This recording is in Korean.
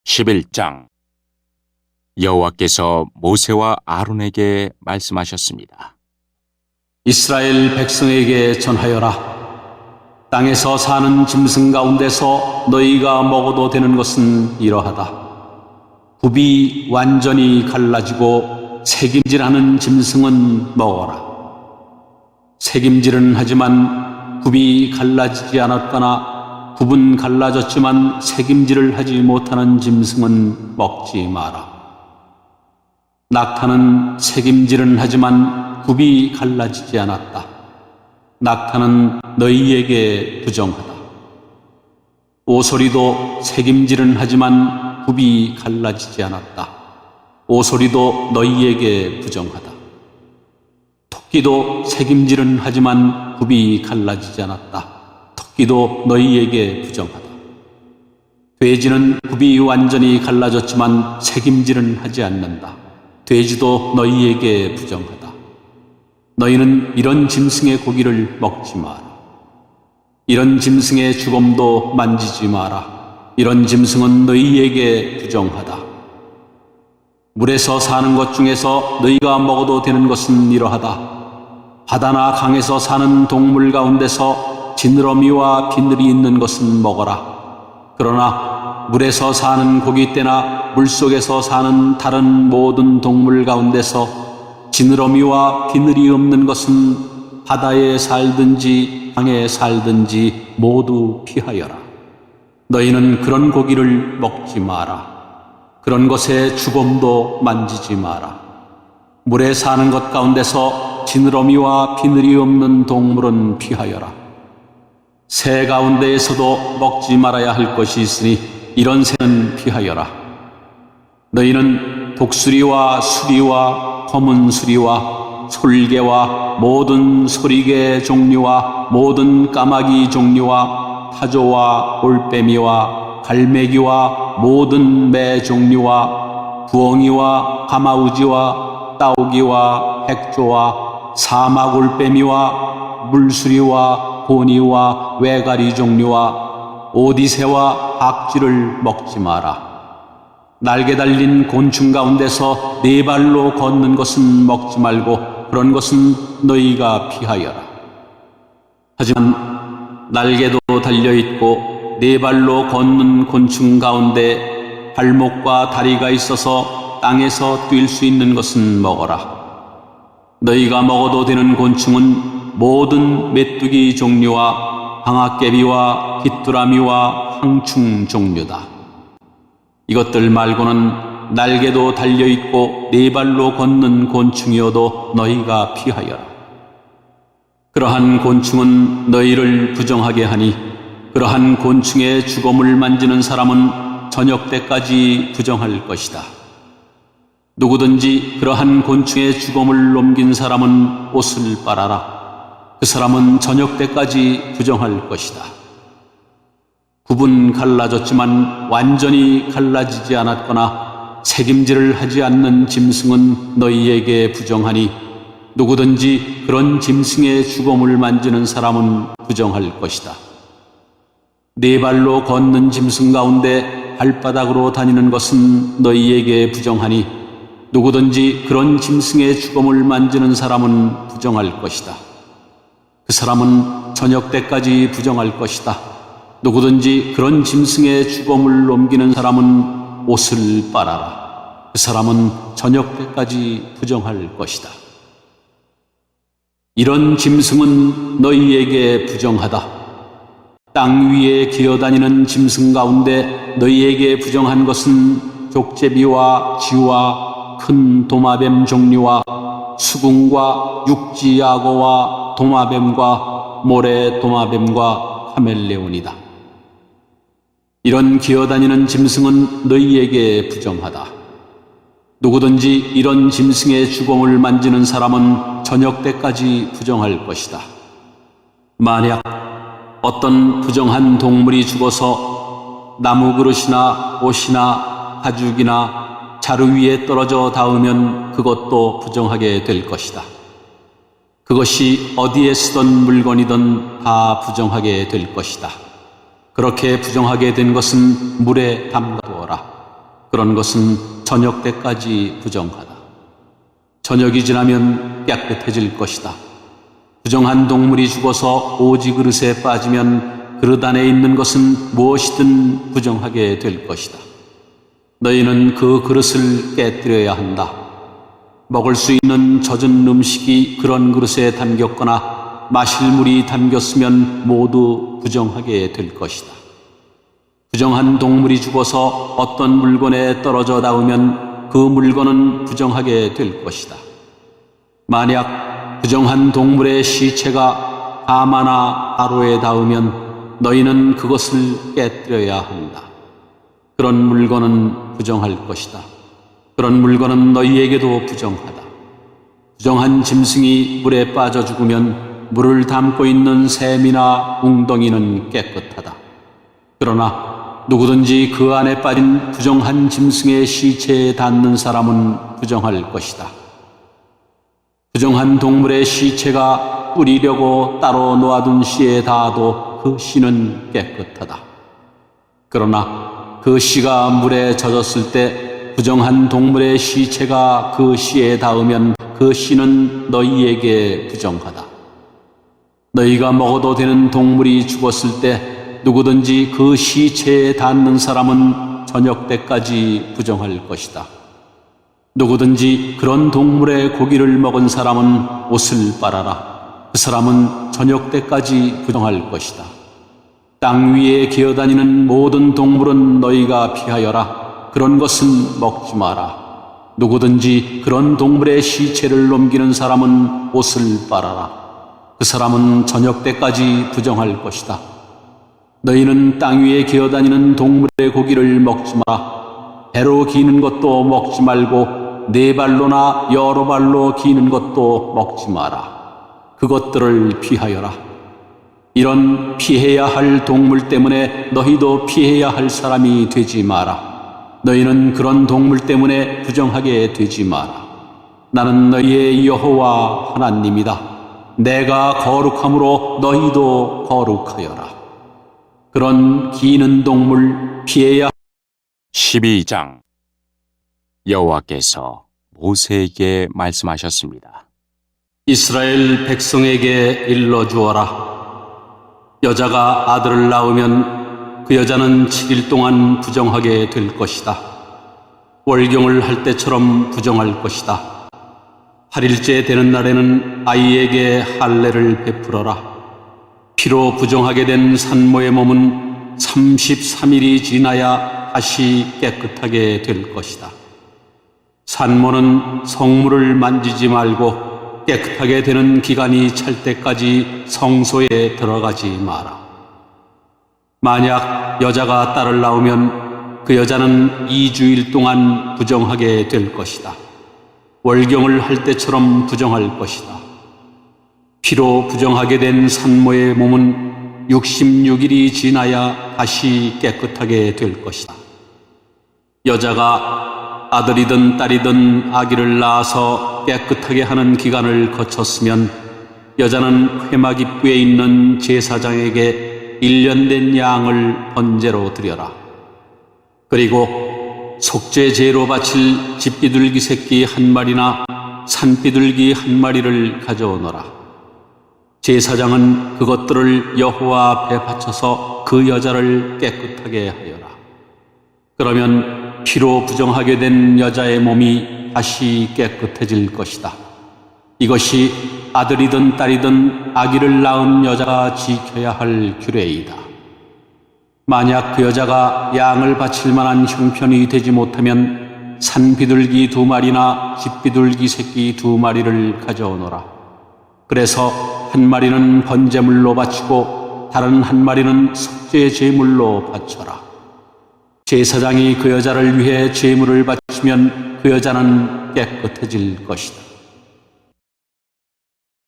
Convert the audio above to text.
11장. 여호와께서 모세와 아론에게 말씀하셨습니다. 이스라엘 백성에게 전하여라. 땅에서 사는 짐승 가운데서 너희가 먹어도 되는 것은 이러하다. 굽이 완전히 갈라지고 새김질하는 짐승은 먹어라. 새김질은 하지만 굽이 갈라지지 않았거나 굽은 갈라졌지만 새김질을 하지 못하는 짐승은 먹지 마라. 낙타는 새김질은 하지만 굽이 갈라지지 않았다. 낙타는 너희에게 부정하다. 오소리도 새김질은 하지만 굽이 갈라지지 않았다. 오소리도 너희에게 부정하다. 토끼도 새김질은 하지만 굽이 갈라지지 않았다. 토끼도 너희에게 부정하다. 돼지는 굽이 완전히 갈라졌지만 새김질은 하지 않는다. 돼지도 너희에게 부정하다. 너희는 이런 짐승의 고기를 먹지 마라. 이런 짐승의 주검도 만지지 마라. 이런 짐승은 너희에게 부정하다. 물에서 사는 것 중에서 너희가 먹어도 되는 것은 이러하다. 바다나 강에서 사는 동물 가운데서 지느러미와 비늘이 있는 것은 먹어라. 그러나 물에서 사는 고기떼나 물속에서 사는 다른 모든 동물 가운데서 지느러미와 비늘이 없는 것은 바다에 살든지 강에 살든지 모두 피하여라. 너희는 그런 고기를 먹지 마라. 그런 것의 주검도 만지지 마라. 물에 사는 것 가운데서 지느러미와 비늘이 없는 동물은 피하여라. 새 가운데에서도 먹지 말아야 할 것이 있으니 이런 새는 피하여라. 너희는 독수리와 수리와 검은 수리와 솔개와 모든 소리개 종류와 모든 까마귀 종류와 타조와 올빼미와 갈매기와 모든 매 종류와 부엉이와 가마우지와 따오기와 백조와 사막 올빼미와 물수리와 고니와 외가리 종류와 오디새와 박쥐를 먹지 마라. 날개 달린 곤충 가운데서 네 발로 걷는 것은 먹지 말고 그런 것은 너희가 피하여라. 하지만 날개도 달려있고 네 발로 걷는 곤충 가운데 발목과 다리가 있어서 땅에서 뛸 수 있는 것은 먹어라. 너희가 먹어도 되는 곤충은 모든 메뚜기 종류와 방앗개비와 귀뚜라미와 황충 종류다. 이것들 말고는 날개도 달려있고 네 발로 걷는 곤충이어도 너희가 피하여라. 그러한 곤충은 너희를 부정하게 하니 그러한 곤충의 주검을 만지는 사람은 저녁 때까지 부정할 것이다. 누구든지 그러한 곤충의 주검을 넘긴 사람은 옷을 빨아라. 그 사람은 저녁 때까지 부정할 것이다. 굽은 갈라졌지만 완전히 갈라지지 않았거나 새김질을 하지 않는 짐승은 너희에게 부정하니 누구든지 그런 짐승의 주검을 만지는 사람은 부정할 것이다. 네 발로 걷는 짐승 가운데 발바닥으로 다니는 것은 너희에게 부정하니 누구든지 그런 짐승의 주검을 만지는 사람은 부정할 것이다. 그 사람은 저녁 때까지 부정할 것이다. 누구든지 그런 짐승의 주검을 넘기는 사람은 옷을 빨아라. 그 사람은 저녁 때까지 부정할 것이다. 이런 짐승은 너희에게 부정하다. 땅 위에 기어다니는 짐승 가운데 너희에게 부정한 것은 족제비와 쥐와 큰 도마뱀 종류와 수궁과 육지악어와 도마뱀과 모래 도마뱀과 카멜레온이다. 이런 기어다니는 짐승은 너희에게 부정하다. 누구든지 이런 짐승의 주검을 만지는 사람은 저녁 때까지 부정할 것이다. 만약 어떤 부정한 동물이 죽어서 나무 그릇이나 옷이나 가죽이나 자루 위에 떨어져 닿으면 그것도 부정하게 될 것이다. 그것이 어디에 쓰던 물건이든 다 부정하게 될 것이다. 그렇게 부정하게 된 것은 물에 담가두어라. 그런 것은 저녁 때까지 부정하다. 저녁이 지나면 깨끗해질 것이다. 부정한 동물이 죽어서 오지 그릇에 빠지면 그릇 안에 있는 것은 무엇이든 부정하게 될 것이다. 너희는 그 그릇을 깨뜨려야 한다. 먹을 수 있는 젖은 음식이 그런 그릇에 담겼거나 마실 물이 담겼으면 모두 부정하게 될 것이다. 부정한 동물이 죽어서 어떤 물건에 떨어져 닿으면 그 물건은 부정하게 될 것이다. 만약 부정한 동물의 시체가 하마나 아로에 닿으면 너희는 그것을 깨뜨려야 한다. 그런 물건은 부정할 것이다. 그런 물건은 너희에게도 부정하다. 부정한 짐승이 물에 빠져 죽으면 물을 담고 있는 샘이나 웅덩이는 깨끗하다. 그러나 누구든지 그 안에 빠진 부정한 짐승의 시체에 닿는 사람은 부정할 것이다. 부정한 동물의 시체가 뿌리려고 따로 놓아둔 씨에 닿아도 그 씨는 깨끗하다. 그러나 그 씨가 물에 젖었을 때 부정한 동물의 시체가 그 씨에 닿으면 그 씨는 너희에게 부정하다. 너희가 먹어도 되는 동물이 죽었을 때 누구든지 그 시체에 닿는 사람은 저녁 때까지 부정할 것이다. 누구든지 그런 동물의 고기를 먹은 사람은 옷을 빨아라. 그 사람은 저녁 때까지 부정할 것이다. 땅 위에 기어다니는 모든 동물은 너희가 피하여라. 그런 것은 먹지 마라. 누구든지 그런 동물의 시체를 넘기는 사람은 옷을 빨아라. 그 사람은 저녁 때까지 부정할 것이다. 너희는 땅 위에 기어다니는 동물의 고기를 먹지 마라. 배로 기는 것도 먹지 말고 네 발로나 여러 발로 기는 것도 먹지 마라. 그것들을 피하여라. 이런 피해야 할 동물 때문에 너희도 피해야 할 사람이 되지 마라. 너희는 그런 동물 때문에 부정하게 되지 마라. 나는 너희의 여호와 하나님이다. 내가 거룩함으로 너희도 거룩하여라. 그런 기는 동물 피해야 12장 여호와께서 모세에게 말씀하셨습니다. 이스라엘 백성에게 일러주어라. 여자가 아들을 낳으면 그 여자는 7일 동안 부정하게 될 것이다. 월경을 할 때처럼 부정할 것이다. 8일째 되는 날에는 아이에게 할례를 베풀어라. 피로 부정하게 된 산모의 몸은 33일이 지나야 다시 깨끗하게 될 것이다. 산모는 성물을 만지지 말고 깨끗하게 되는 기간이 찰 때까지 성소에 들어가지 마라. 만약 여자가 딸을 낳으면 그 여자는 2주일 동안 부정하게 될 것이다. 월경을 할 때처럼 부정할 것이다. 피로 부정하게 된 산모의 몸은 66일이 지나야 다시 깨끗하게 될 것이다. 여자가 아들이든 딸이든 아기를 낳아서 깨끗하게 하는 기간을 거쳤으면 여자는 회막 입구에 있는 제사장에게 1년 된 양을 번제로 드려라. 그리고 속죄제로 바칠 집비둘기 새끼 한 마리나 산비둘기 한 마리를 가져오너라. 제사장은 그것들을 여호와 앞에 바쳐서 그 여자를 깨끗하게 하여라. 그러면 피로 부정하게 된 여자의 몸이 다시 깨끗해질 것이다. 이것이 아들이든 딸이든 아기를 낳은 여자가 지켜야 할 규례이다. 만약 그 여자가 양을 바칠 만한 형편이 되지 못하면 산비둘기 2마리나 집비둘기 새끼 2마리를 가져오너라. 그래서 한 마리는 번제물로 바치고 다른 한 마리는 속죄 제물로 바쳐라. 제사장이 그 여자를 위해 제물을 바치면 그 여자는 깨끗해질 것이다.